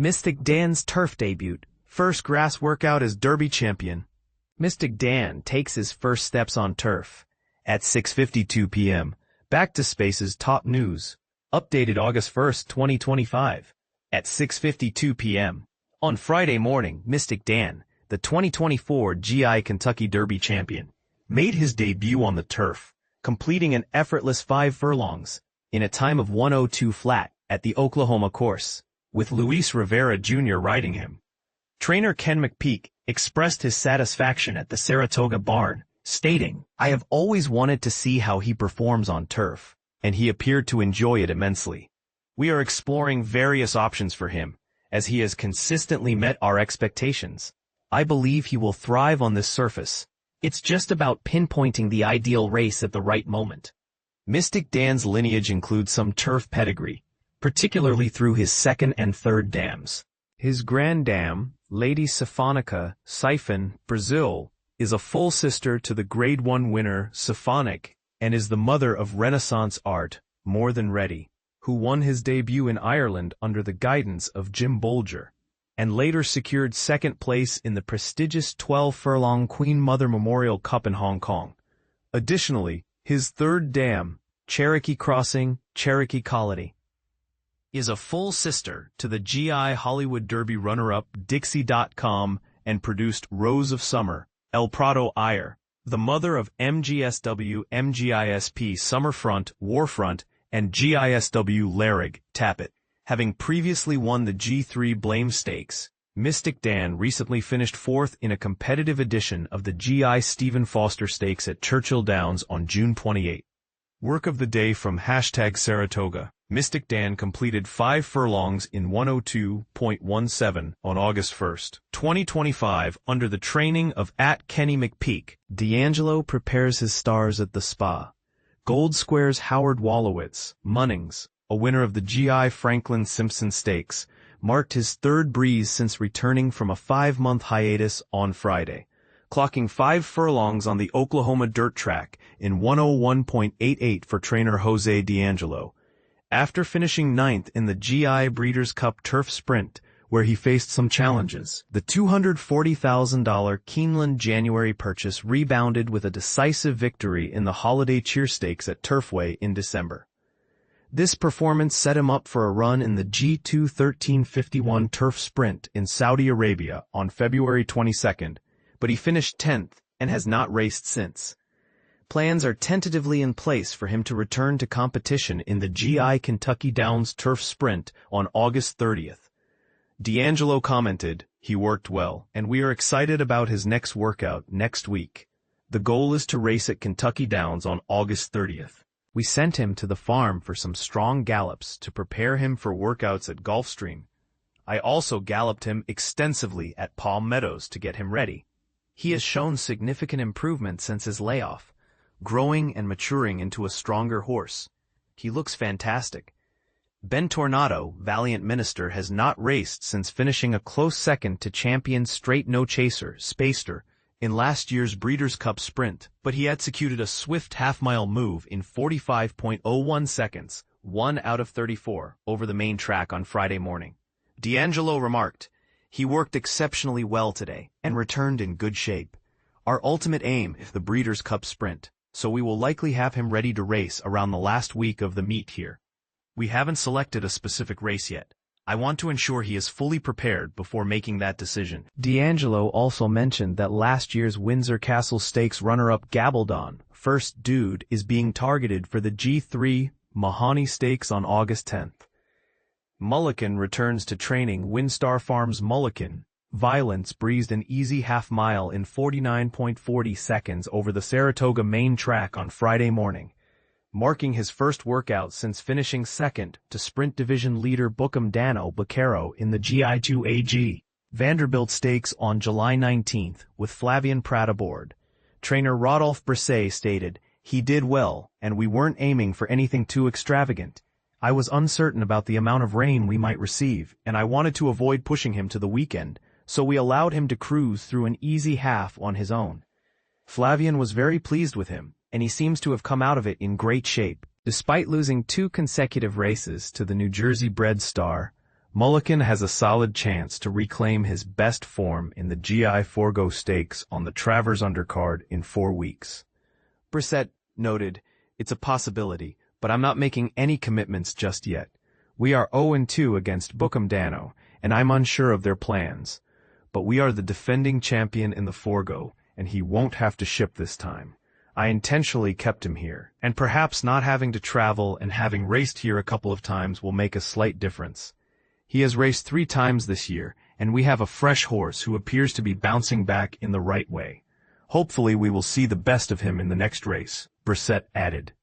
Mystik Dan's turf debut, first grass workout as Derby champion. Mystik Dan takes his first steps on turf. At 6:52 p.m., Back to Space's top news. Updated August 1, 2025. At 6:52 p.m. On Friday morning, Mystik Dan, the 2024 GI Kentucky Derby champion, made his debut on the turf, completing an effortless 5 furlongs, in a time of 1:02 flat, at the Oklahoma course, with Rivera Jr. riding him. Trainer Ken McPeek expressed his satisfaction at the Saratoga barn, stating, "I have always wanted to see how he performs on turf, and he appeared to enjoy it immensely. We are exploring various options for him, as he has consistently met our expectations. I believe he will thrive on this surface. It's just about pinpointing the ideal race at the right moment." Mystik Dan's lineage includes some turf pedigree, particularly through his second and third dams. His grand dam, Lady Siphonica, Siphon, Brazil, is a full sister to the Grade 1 winner Siphonic, and is the mother of Renaissance art, More Than Ready, who won his debut in Ireland under the guidance of Jim Bolger, and later secured second place in the prestigious 12-furlong Queen Mother Memorial Cup in Hong Kong. Additionally, his third dam, Cherokee Crossing, Cherokee Colony, is a full sister to the GI Hollywood Derby runner-up Dixie.com and produced Rose of Summer, El Prado Iyer, the mother of MGSW MGISP Summerfront, Warfront, and GISW Laragh, Tappet. Having previously won the G3 Blame Stakes, Mystik Dan recently finished fourth in a competitive edition of the GI Stephen Foster Stakes at Churchill Downs on June 28. Work of the day from #Saratoga. Mystik Dan completed 5 furlongs in 1:02.17 on August 1, 2025 under the training of @Ken McPeek. D'Angelo prepares his stars at the Spa. Gold Square's Howard Wolowitz, Munnings, a winner of the GI Franklin Simpson Stakes, marked his third breeze since returning from a 5-month hiatus on Friday, clocking 5 furlongs on the Oklahoma dirt track in 1:01.88 for trainer Jose D'Angelo, after finishing 9th in the GI Breeders' Cup Turf Sprint, where he faced some challenges. The $240,000 Keeneland January purchase rebounded with a decisive victory in the Holiday Cheer Stakes at Turfway in December. This performance set him up for a run in the G2 1351 Turf Sprint in Saudi Arabia on February 22, but he finished 10th and has not raced since. Plans are tentatively in place for him to return to competition in the GI Kentucky Downs Turf Sprint on August 30th. D'Angelo commented, "He worked well, and we are excited about his next workout next week. The goal is to race at Kentucky Downs on August 30th. We sent him to the farm for some strong gallops to prepare him for workouts at Gulfstream. I also galloped him extensively at Palm Meadows to get him ready. He has shown significant improvement since his layoff, growing and maturing into a stronger horse. He looks fantastic." Ben Tornado, Valiant Minister, has not raced since finishing a close second to champion Straight No Chaser, Spacer, in last year's Breeders' Cup Sprint, but he executed a swift half-mile move in 45.01 seconds, 1 out of 34, over the main track on Friday morning. D'Angelo remarked, "He worked exceptionally well today, and returned in good shape. Our ultimate aim is the Breeders' Cup Sprint, so we will likely have him ready to race around the last week of the meet here. We haven't selected a specific race yet. I want to ensure he is fully prepared before making that decision." D'Angelo also mentioned that last year's Windsor Castle Stakes runner-up Gabaldon, First Dude, is being targeted for the G3 Mahoney Stakes on August 10th. Mullican returns to training. Windstar Farms Mullican Violence breezed an easy half-mile in 49.40 seconds over the Saratoga main track on Friday morning, marking his first workout since finishing second to Sprint Division leader Bookham Dano Baccaro in the GI2 AG Vanderbilt Stakes on July 19th, with Flavien Prat aboard. Trainer Rodolphe Brisset stated, "He did well, and we weren't aiming for anything too extravagant. I was uncertain about the amount of rain we might receive, and I wanted to avoid pushing him to the weekend, so we allowed him to cruise through an easy half on his own. Flavien was very pleased with him, and he seems to have come out of it in great shape." Despite losing 2 consecutive races to the New Jersey-bred star, Mulligan has a solid chance to reclaim his best form in the GI Forgo Stakes on the Travers undercard in 4 weeks. Brissett noted, "It's a possibility, but I'm not making any commitments just yet. We are 0-2 against Bookham Dano, and I'm unsure of their plans. But we are the defending champion in the Forgo, and he won't have to ship this time. I intentionally kept him here, and perhaps not having to travel and having raced here a couple of times will make a slight difference. He has raced 3 times this year, and we have a fresh horse who appears to be bouncing back in the right way. Hopefully we will see the best of him in the next race," Brissett added.